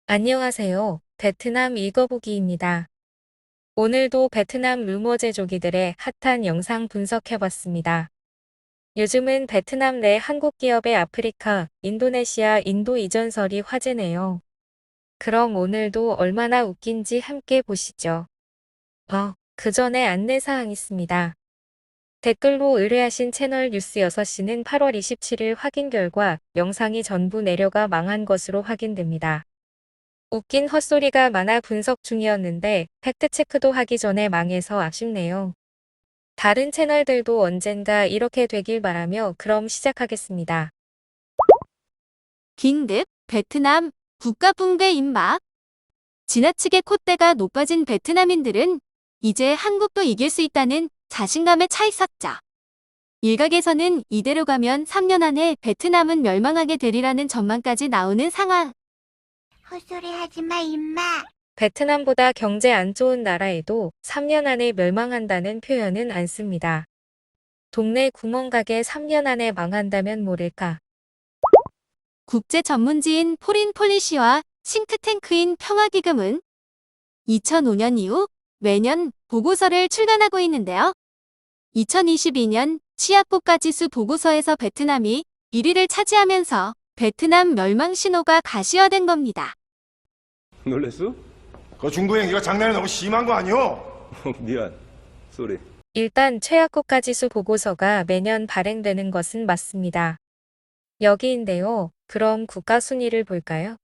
안녕하세요. 베트남 읽어보기입니다. 오늘도 베트남 루머 제조기들의 핫한 영상 분석해봤습니다. 요즘은 베트남 내 한국 기업의 아프리카, 인도네시아, 인도 이전설이 화제네요. 그럼 오늘도 얼마나 웃긴지 함께 보시죠. 그 전에 안내사항 있습니다. 댓글로 의뢰하신 채널 뉴스 6시는 8월 27일 확인 결과 영상이 전부 내려가 망한 것으로 확인됩니다. 웃긴 헛소리가 많아 분석 중이었는데 팩트체크도 하기 전에 망해서 아쉽네요. 다른 채널들도 언젠가 이렇게 되길 바라며 그럼 시작하겠습니다. 긴급 베트남 국가 붕괴 임박. 지나치게 콧대가 높아진 베트남인들은 이제 한국도 이길 수 있다는 자신감에 차익 삭자. 일각에서는 이대로 가면 3년 안에 베트남은 멸망하게 되리라는 전망까지 나오는 상황. 헛소리 하지 마, 임마. 베트남보다 경제 안 좋은 나라에도 3년 안에 멸망한다는 표현은 안 씁니다. 동네 구멍가게 3년 안에 망한다면 모를까. 국제 전문지인 포린 폴리시와 싱크탱크인 평화기금은 2005년 이후 매년 보고서를 출간하고 있는데요. 2022년 치아국가지수 보고서에서 베트남이 1위를 차지하면서 베트남 멸망 신호가 가시화된 겁니다. 놀랬어? 그 중도 행위가 장난이 너무 심한 거 아니오? 미안. 쏘리. 일단 최악국가지수 보고서가 매년 발행되는 것은 맞습니다. 여기인데요. 그럼 국가 순위를 볼까요?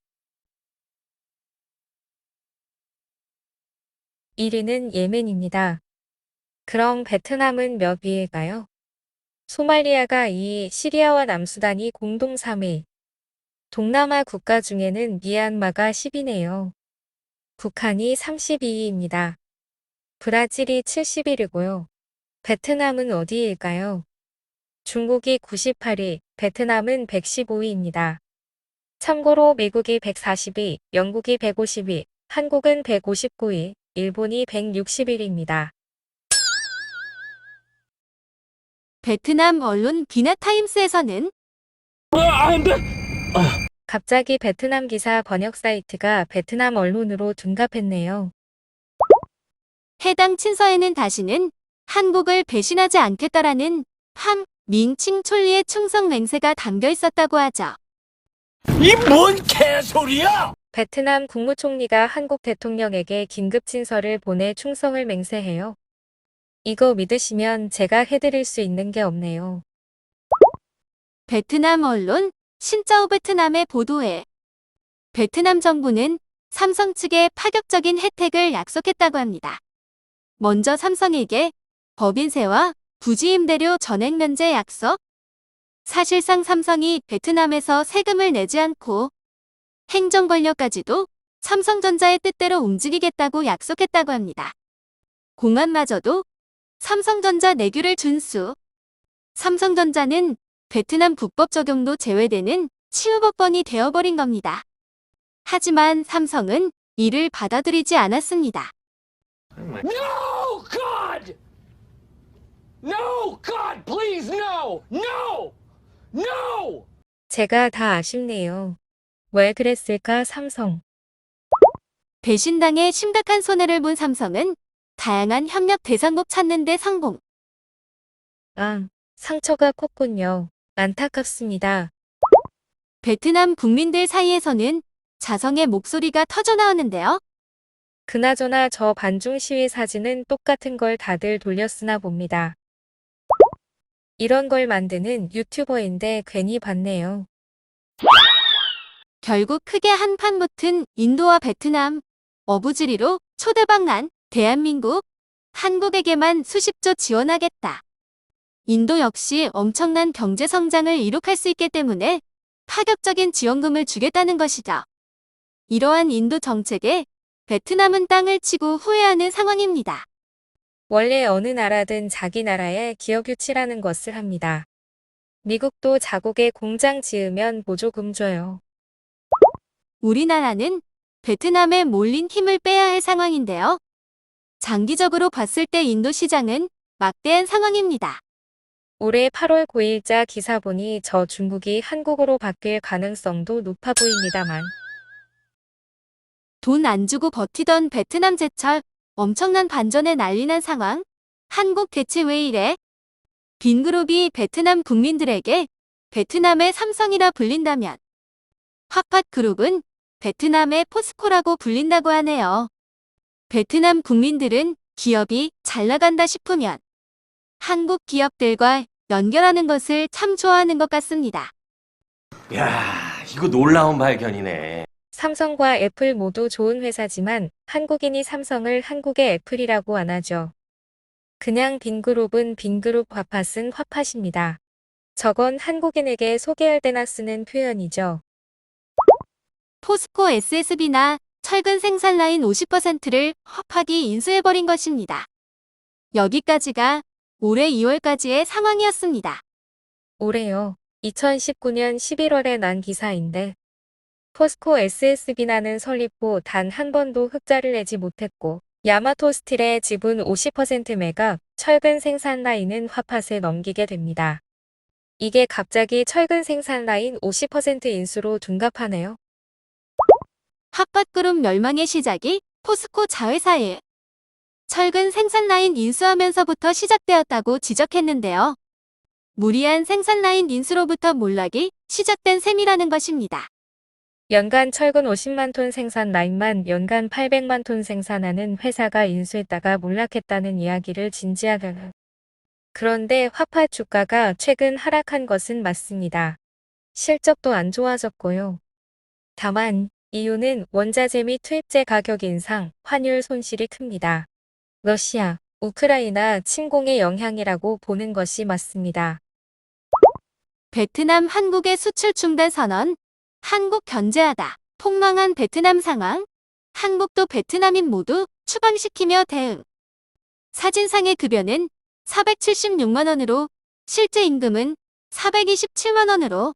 1위는 예멘입니다. 그럼 베트남은 몇 위일까요? 소말리아가 2위, 시리아와 남수단이 공동 3위. 동남아 국가 중에는 미얀마가 10위네요. 북한이 32위입니다. 브라질이 71위고요. 베트남은 어디일까요? 중국이 98위, 베트남은 115위입니다. 참고로 미국이 140위, 영국이 150위, 한국은 159위, 일본이 161위입니다. 베트남 언론 비나타임스에서는 갑자기 베트남 기사 번역 사이트가 베트남 언론으로 둔갑했네요. 해당 친서에는 다시는 한국을 배신하지 않겠다라는 함, 민칭 촐리의 충성 맹세가 담겨 있었다고 하죠. 이 뭔 개소리야! 베트남 국무총리가 한국 대통령에게 긴급 친서를 보내 충성을 맹세해요. 이거 믿으시면 제가 해드릴 수 있는 게 없네요. 베트남 언론 신짜오 베트남의 보도에 베트남 정부는 삼성 측에 파격적인 혜택을 약속했다고 합니다. 먼저 삼성에게 법인세와 부지임대료 전액 면제 약속. 사실상 삼성이 베트남에서 세금을 내지 않고 행정 권력까지도 삼성전자의 뜻대로 움직이겠다고 약속했다고 합니다. 공안마저도 삼성전자 내규를 준수. 삼성전자는 베트남 국법 적용도 제외되는 치우법권이 되어버린 겁니다. 하지만 삼성은 이를 받아들이지 않았습니다. No, God! No, God, please, no! No! No! 제가 다 아쉽네요. 왜 그랬을까 삼성. 배신당해 심각한 손해를 본 삼성은 다양한 협력 대상국 찾는 데 성공. 상처가 컸군요. 안타깝습니다. 베트남 국민들 사이에서는 자성의 목소리가 터져나오는데요. 그나저나 저 반중 시위 사진은 똑같은 걸 다들 돌렸으나 봅니다. 이런 걸 만드는 유튜버인데 괜히 봤네요. 결국 크게 한판 붙은 인도와 베트남. 어부지리로 초대박 난 대한민국. 한국에게만 수십조 지원하겠다. 인도 역시 엄청난 경제 성장을 이룩할 수 있기 때문에 파격적인 지원금을 주겠다는 것이죠. 이러한 인도 정책에 베트남은 땅을 치고 후회하는 상황입니다. 원래 어느 나라든 자기 나라의 기업 유치라는 것을 합니다. 미국도 자국에 공장 지으면 보조금 줘요. 우리나라는 베트남에 몰린 힘을 빼야 할 상황인데요. 장기적으로 봤을 때 인도 시장은 막대한 상황입니다. 올해 8월 9일자 기사 보니 저 중국이 한국으로 바뀔 가능성도 높아 보입니다만. 돈 안 주고 버티던 베트남 제철 엄청난 반전에 난리 난 상황. 한국 대체 왜 이래? 빈그룹이 베트남 국민들에게 베트남의 삼성이라 불린다면 화팟그룹은 베트남의 포스코라고 불린다고 하네요. 베트남 국민들은 기업이 잘 나간다 싶으면 한국 기업들과 연결하는 것을 참 좋아하는 것 같습니다. 야, 이거 놀라운 발견이네. 삼성과 애플 모두 좋은 회사지만 한국인이 삼성을 한국의 애플이라고 안 하죠. 그냥 빈그룹은 빈그룹, 화팟은 화팟입니다. 저건 한국인에게 소개할 때나 쓰는 표현이죠. 포스코 SSB나 철근 생산 라인 50%를 화팟이 인수해버린 것입니다. 여기까지가 올해 2월까지의 상황이었습니다. 올해요. 2019년 11월에 난 기사인데 포스코 SSB나는 설립 후 단 한 번도 흑자를 내지 못했고 야마토 스틸의 지분 50% 매각, 철근 생산 라인은 화팟에 넘기게 됩니다. 이게 갑자기 철근 생산 라인 50% 인수로 둔갑하네요. 화팟그룹 멸망의 시작이 포스코 자회사에 철근 생산 라인 인수하면서부터 시작되었다고 지적했는데요. 무리한 생산 라인 인수로부터 몰락이 시작된 셈이라는 것입니다. 연간 철근 50만 톤 생산 라인만 연간 800만 톤 생산하는 회사가 인수했다가 몰락했다는 이야기를 진지하게. 그런데 화팟 주가가 최근 하락한 것은 맞습니다. 실적도 안 좋아졌고요. 다만 이유는 원자재 및 투입재 가격 인상, 환율 손실이 큽니다. 러시아, 우크라이나 침공의 영향이라고 보는 것이 맞습니다. 베트남 한국의 수출 중단 선언, 한국 견제하다, 폭망한 베트남 상황, 한국도 베트남인 모두 추방시키며 대응. 사진상의 급여는 476만 원으로 실제 임금은 427만 원으로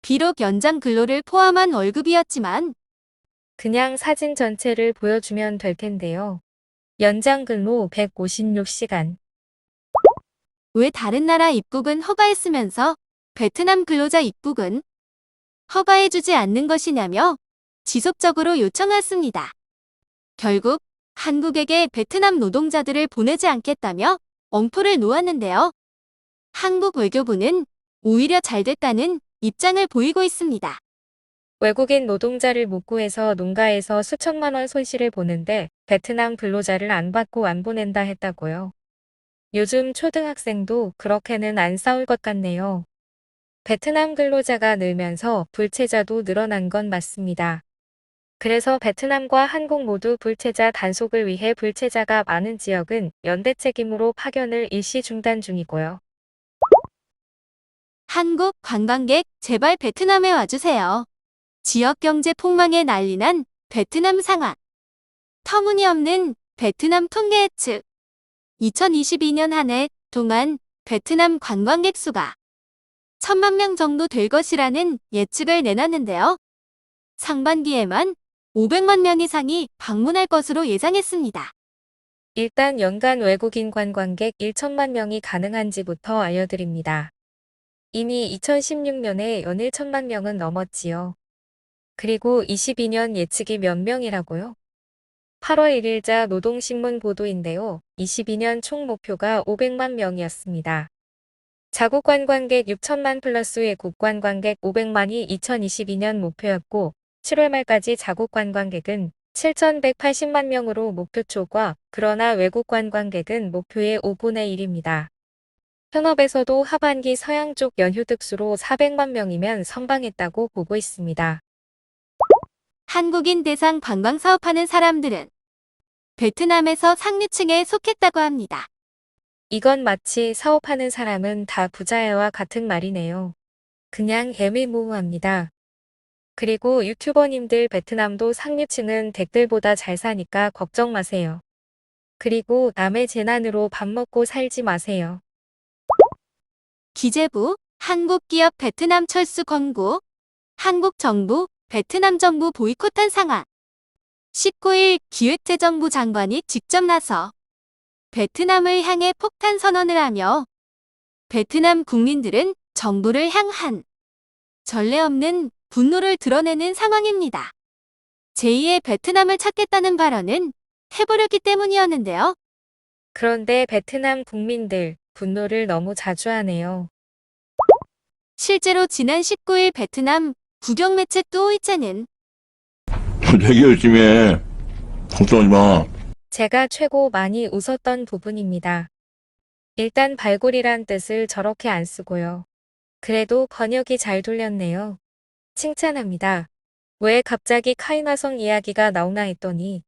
비록 연장 근로를 포함한 월급이었지만 그냥 사진 전체를 보여주면 될 텐데요. 연장 근로 156시간. 왜 다른 나라 입국은 허가했으면서 베트남 근로자 입국은 허가해주지 않는 것이냐며 지속적으로 요청했습니다. 결국 한국에게 베트남 노동자들을 보내지 않겠다며 엄포를 놓았는데요. 한국 외교부는 오히려 잘 됐다는 입장을 보이고 있습니다. 외국인 노동자를 못 구해서 농가에서 수천만 원 손실을 보는데 베트남 근로자를 안 받고 안 보낸다 했다고요. 요즘 초등학생도 그렇게는 안 싸울 것 같네요. 베트남 근로자가 늘면서 불체자도 늘어난 건 맞습니다. 그래서 베트남과 한국 모두 불체자 단속을 위해 불체자가 많은 지역은 연대 책임으로 파견을 일시 중단 중이고요. 한국 관광객 제발 베트남에 와주세요. 지역 경제 폭망에 난리난 베트남 상황. 터무니없는 베트남 통계 예측. 2022년 한 해 동안 베트남 관광객 수가 1,000만 명 정도 될 것이라는 예측을 내놨는데요. 상반기에만 500만 명 이상이 방문할 것으로 예상했습니다. 일단 연간 외국인 관광객 1천만 명이 가능한지부터 알려드립니다. 이미 2016년에 연 1천만 명은 넘었지요. 그리고 22년 예측이 몇 명이라고요? 8월 1일자 노동신문 보도인데요. 22년 총 목표가 500만 명이었습니다. 자국 관광객 6천만 플러스 외국 관광객 500만이 2022년 목표였고 7월 말까지 자국 관광객은 7,180만 명으로 목표 초과, 그러나 외국 관광객은 목표의 5분의 1입니다. 현업에서도 하반기 서양 쪽 연휴 득수로 400만 명이면 선방했다고 보고 있습니다. 한국인 대상 관광 사업하는 사람들은 베트남에서 상류층에 속했다고 합니다. 이건 마치 사업하는 사람은 다 부자야와 같은 말이네요. 그냥 애매모호합니다. 그리고 유튜버님들 베트남도 상류층은 댓글보다 잘 사니까 걱정 마세요. 그리고 남의 재난으로 밥 먹고 살지 마세요. 기재부, 한국 기업 베트남 철수 권고, 한국 정부, 베트남 정부 보이콧한 상황. 19일 기획재정부 장관이 직접 나서 베트남을 향해 폭탄 선언을 하며 베트남 국민들은 정부를 향한 전례 없는 분노를 드러내는 상황입니다. 제2의 베트남을 찾겠다는 발언은 해버렸기 때문이었는데요. 그런데 베트남 국민들 분노를 너무 자주 하네요. 실제로 지난 19일 베트남 국영 매체 또이체는 되게 열심히 해. 걱정하지 마. 제가 최고 많이 웃었던 부분입니다. 일단 발골이란 뜻을 저렇게 안 쓰고요. 그래도 번역이 잘 돌렸네요. 칭찬합니다. 왜 갑자기 카이나성 이야기가 나오나 했더니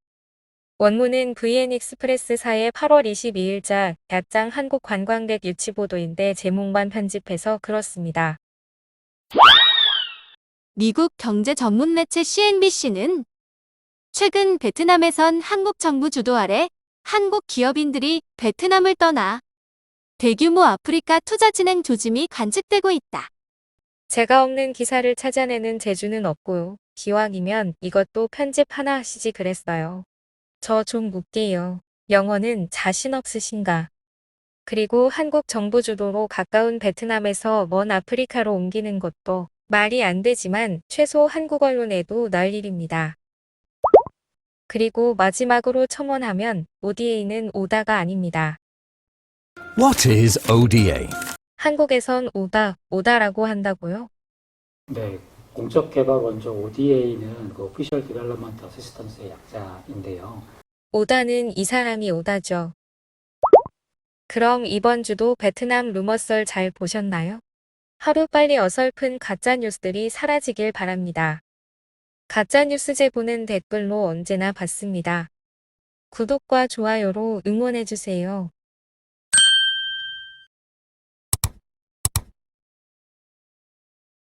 원문은 VN 익스프레스사의 8월 22일자 야짱 한국관광객 유치보도인데 제목만 편집해서 그렇습니다. 미국 경제 전문 매체 CNBC는 최근 베트남에선 한국 정부 주도 아래 한국 기업인들이 베트남을 떠나 대규모 아프리카 투자 진행 조짐이 관측되고 있다. 제가 없는 기사를 찾아내는 재주는 없고요. 기왕이면 이것도 편집 하나 하시지 그랬어요. 저 좀 묻게요. 영어는 자신 없으신가? 그리고 한국 정부 주도로 가까운 베트남에서 먼 아프리카로 옮기는 것도 말이 안 되지만 최소 한국 언론에도 날 일입니다. 그리고 마지막으로 첨언하면 ODA는 오다가 아닙니다. What is ODA? 한국에선 오다라고 한다고요? 네, 공적 개발 원조 ODA는 그 오피셜 디벨롭먼트 어시스턴스의 약자인데요. 오다는 이 사람이 오다죠. 그럼 이번 주도 베트남 루머썰 잘 보셨나요? 하루빨리 어설픈 가짜뉴스들이 사라지길 바랍니다. 가짜뉴스 제보는 댓글로 언제나 받습니다. 구독과 좋아요로 응원해주세요.